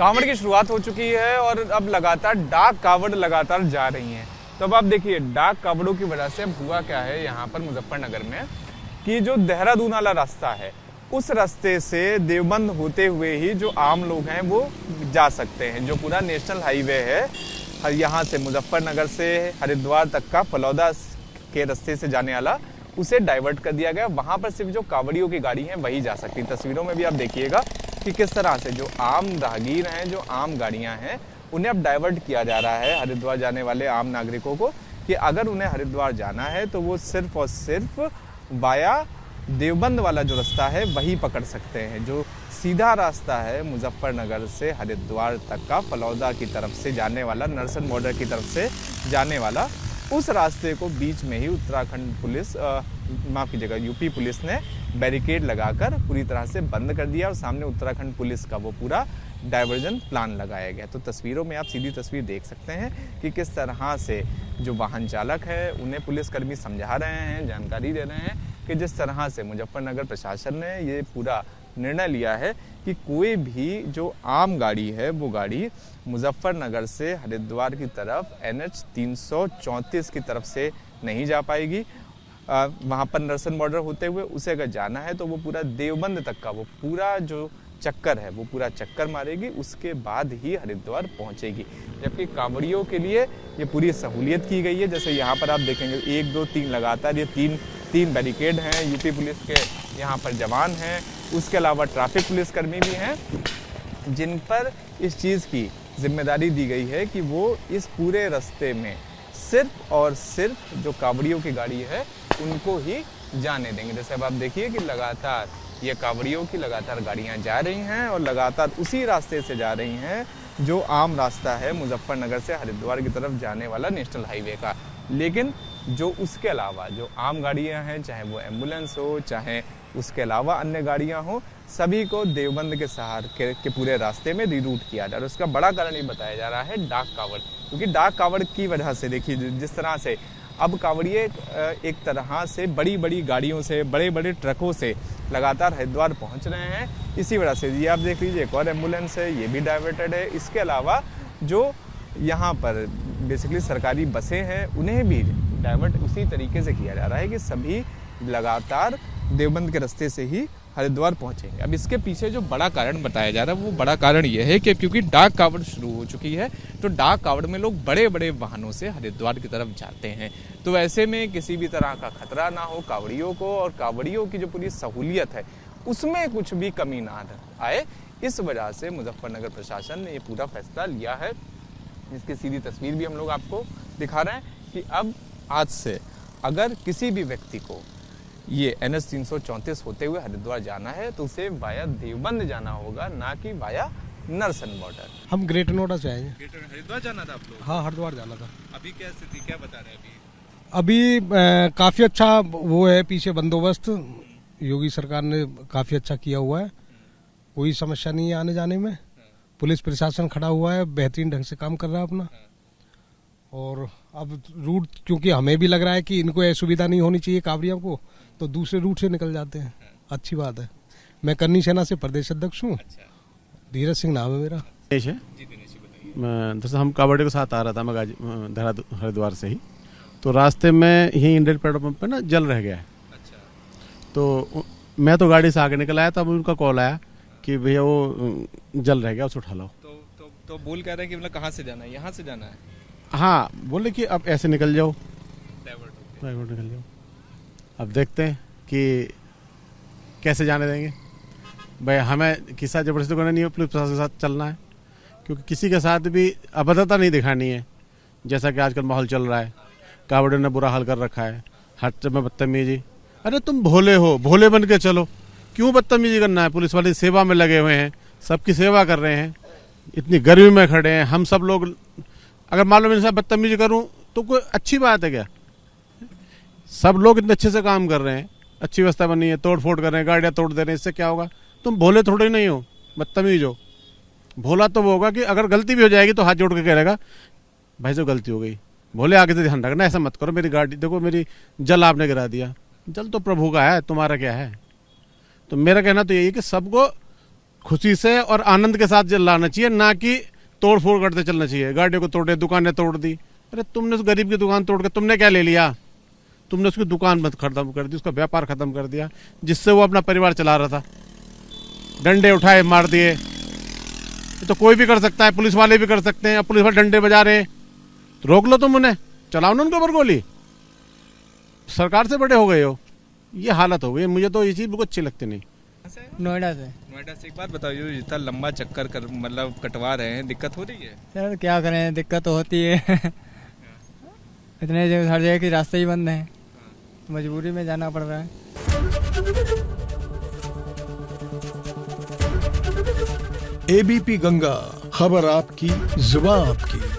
कांवड़ की शुरुआत हो चुकी है और अब लगातार डाक कांवड़ लगातार जा रही हैं। तो अब आप देखिए डाक कांवड़ों की वजह से हुआ क्या है यहाँ पर मुजफ्फरनगर में कि जो देहरादून वाला रास्ता है उस रास्ते से देवबंद होते हुए ही जो आम लोग हैं वो जा सकते हैं। जो पूरा नेशनल हाईवे है यहाँ से मुजफ्फरनगर से हरिद्वार तक का फलौदा के रास्ते से जाने वाला उसे डाइवर्ट कर दिया गया। वहां पर सिर्फ जो कांवड़ियों की गाड़ी हैं वही जा सकती। तस्वीरों में भी आप देखिएगा कि किस तरह से जो आम राहगीर हैं, जो आम गाड़ियां हैं, उन्हें अब डाइवर्ट किया जा रहा है हरिद्वार जाने वाले आम नागरिकों को कि अगर उन्हें हरिद्वार जाना है तो वो सिर्फ और सिर्फ वाया देवबंद वाला जो रास्ता है वही पकड़ सकते हैं। जो सीधा रास्ता है मुजफ्फरनगर से हरिद्वार तक का फलौदा की तरफ से जाने वाला, नरसन बॉर्डर की तरफ से जाने वाला, उस रास्ते को बीच में ही उत्तराखंड पुलिस माफ कीजिएगा यूपी पुलिस ने बैरिकेड लगाकर पूरी तरह से बंद कर दिया और सामने उत्तराखंड पुलिस का वो पूरा डाइवर्जन प्लान लगाया गया। तो तस्वीरों में आप सीधी तस्वीर देख सकते हैं कि किस तरह से जो वाहन चालक है उन्हें पुलिसकर्मी समझा रहे हैं, जानकारी दे रहे हैं कि जिस तरह से मुजफ्फरनगर प्रशासन ने ये पूरा निर्णय लिया है कि कोई भी जो आम गाड़ी है वो गाड़ी मुजफ्फरनगर से हरिद्वार की तरफ NH 334 की तरफ से नहीं जा पाएगी। वहाँ पर नरसन बॉर्डर होते हुए उसे अगर जाना है तो वो पूरा देवबंद तक का वो पूरा जो चक्कर है वो पूरा चक्कर मारेगी, उसके बाद ही हरिद्वार पहुंचेगी। जबकि कांवड़ियों के लिए ये पूरी सहूलियत की गई है। जैसे यहाँ पर आप देखेंगे 1 2 3 लगातार ये तीन बैरिकेड हैं, यूपी पुलिस के यहाँ पर जवान हैं, उसके अलावा ट्रैफिक पुलिसकर्मी भी हैं जिन पर इस चीज़ की जिम्मेदारी दी गई है कि वो इस पूरे रास्ते में सिर्फ और सिर्फ जो कांवड़ियों की गाड़ी है उनको ही जाने देंगे। जैसे अब आप देखिए कि लगातार ये कांवड़ियों की लगातार गाड़ियां जा रही हैं और लगातार उसी रास्ते से जा रही हैं जो आम रास्ता है मुजफ्फरनगर से हरिद्वार की तरफ जाने वाला नेशनल हाईवे का। लेकिन जो उसके अलावा जो आम गाड़ियां हैं, चाहे वो एम्बुलेंस हो, चाहे उसके अलावा अन्य गाड़ियां हो, सभी को देवबंद के सहार के पूरे रास्ते में रिरूट किया जा रहा है। उसका बड़ा कारण ये बताया जा रहा है डाक कांवड़, क्योंकि डाक कांवड़ की वजह से देखिए जिस तरह से अब कांवड़िए एक तरह से बड़ी बड़ी गाड़ियों से, बड़े बड़े ट्रकों से लगातार हरिद्वार पहुंच रहे हैं। इसी वजह से ये आप देख लीजिए एक और एम्बुलेंस है, ये भी डाइवर्टेड है। इसके अलावा जो यहाँ पर बेसिकली सरकारी बसें हैं उन्हें भी डाइवर्ट उसी तरीके से किया जा रहा है कि सभी लगातार देवबंद के रास्ते से ही हरिद्वार पहुंचेंगे। अब इसके पीछे जो बड़ा कारण बताया जा रहा है वो बड़ा कारण यह है कि क्योंकि डाक कांवड़ शुरू हो चुकी है तो डाक कांवड़ में लोग बड़े बड़े वाहनों से हरिद्वार की तरफ जाते हैं। तो ऐसे में किसी भी तरह का खतरा ना हो कांवड़ियों को, और कांवड़ियों की जो पूरी सहूलियत है उसमें कुछ भी कमी ना आए, इस वजह से मुजफ्फरनगर प्रशासन ने ये पूरा फैसला लिया है। इसकी सीधी तस्वीर भी हम लोग आपको दिखा रहे हैं कि अब आज से अगर किसी भी व्यक्ति को ये NH 334 होते हुए हरिद्वार जाना है तो उसे वाया देवबंद जाना होगा, ना कि वाया नरसन बॉर्डर। हम ग्रेटर नोएडा से आए हैं। हरिद्वार जाना था आप लोग? हाँ, हरिद्वार जाना था। अभी क्या स्थिति, क्या बता रहे हैं अभी काफी अच्छा वो है, पीछे बंदोबस्त योगी सरकार ने काफी अच्छा किया हुआ है, कोई समस्या नहीं है आने जाने में। पुलिस प्रशासन खड़ा हुआ है, बेहतरीन ढंग से काम कर रहा है अपना। और अब रूट क्योंकि हमें भी लग रहा है कि इनको ये सुविधा नहीं होनी चाहिए कांवड़ियों को, तो दूसरे रूट से निकल जाते हैं। अच्छी बात है। मैं करनी सेना से प्रदेश अध्यक्ष हूँ। धीरज सिंह नाम है मेरा। दरअसल हम कांवड़ियों के साथ आ रहा था, मैं हरिद्वार से ही, तो रास्ते में यही इंडियन पेट्रोल पंप पे ना जल रह गया है। तो मैं तो गाड़ी से आगे निकल आया, तब उनका कॉल आया कि भैया वो जल रह गया, उसे उठा लो। तो बोल कह रहे हैं कि मतलब कहाँ से जाना है? यहाँ से जाना है। हाँ, बोले कि अब ऐसे निकल जाओ, डाइवर्ट निकल जाओ। अब देखते हैं कि कैसे जाने देंगे। भाई हमें किसी जबरदस्ती करना नहीं है, पुलिस प्रशासन के साथ चलना है, क्योंकि किसी के साथ भी अभद्रता नहीं दिखानी है। जैसा कि आजकल माहौल चल रहा है, कांवड़ियों ने बुरा हाल कर रखा है, हर समय बदतमीजी। अरे तुम भोले हो, भोले बन के चलो, क्यों बदतमीजी करना है? पुलिस वाले सेवा में लगे हुए हैं, सबकी सेवा कर रहे हैं, इतनी गर्मी में खड़े हैं हम सब लोग। अगर मान लो मेरे साथ बदतमीजी करूं तो कोई अच्छी बात है क्या? सब लोग इतने अच्छे से काम कर रहे हैं, अच्छी व्यवस्था बनी है, तोड़ फोड़ कर रहे हैं, गाड़ियां तोड़ दे रहे हैं, इससे क्या होगा? तुम भोले थोड़े नहीं हो, बदतमीज हो। भोला तो वो होगा कि अगर गलती भी हो जाएगी तो हाथ जोड़ के कहेगा भाई जो गलती हो गई, भोले आगे से ध्यान रखना, ऐसा मत करो, मेरी गाड़ी देखो, मेरी जल आपने गिरा दिया, जल तो प्रभु का है, तुम्हारा क्या है? तो मेरा कहना तो यही है कि सबको खुशी से और आनंद के साथ चलाना चाहिए, ना कि तोड़ फोड़ करते चलना चाहिए। गाड़ियों को तोड़े, दुकानें तोड़ दी। अरे तुमने उस गरीब की दुकान तोड़ के तुमने क्या ले लिया? तुमने उसकी दुकान बंद खत्म कर दी, उसका व्यापार खत्म कर दिया, जिससे वो अपना परिवार चला रहा था। डंडे उठाए, मार दिए। ये तो कोई भी कर सकता है, पुलिस वाले भी कर सकते हैं। अब पुलिस वाले डंडे बजा रहे हैं तो रोक लो तुम उन्हें, चलाओ ना उनके ऊपर गोली। सरकार से बड़े हो गए हो, ये हालत हो गई। मुझे तो ये चीज़ बिल्कुल अच्छी लगती नहीं। नोएडा से। नोएडा से एक बात बताइए, इतना लंबा चक्कर कर मतलब कटवा रहे हैं, दिक्कत हो रही है? यार क्या करें, दिक्कत तो होती है। इतने हर जगह के रास्ते ही बंद हैं, मजबूरी में जाना पड़ रहा है। एबीपी गंगा, खबर आपकी, जुबान आपकी।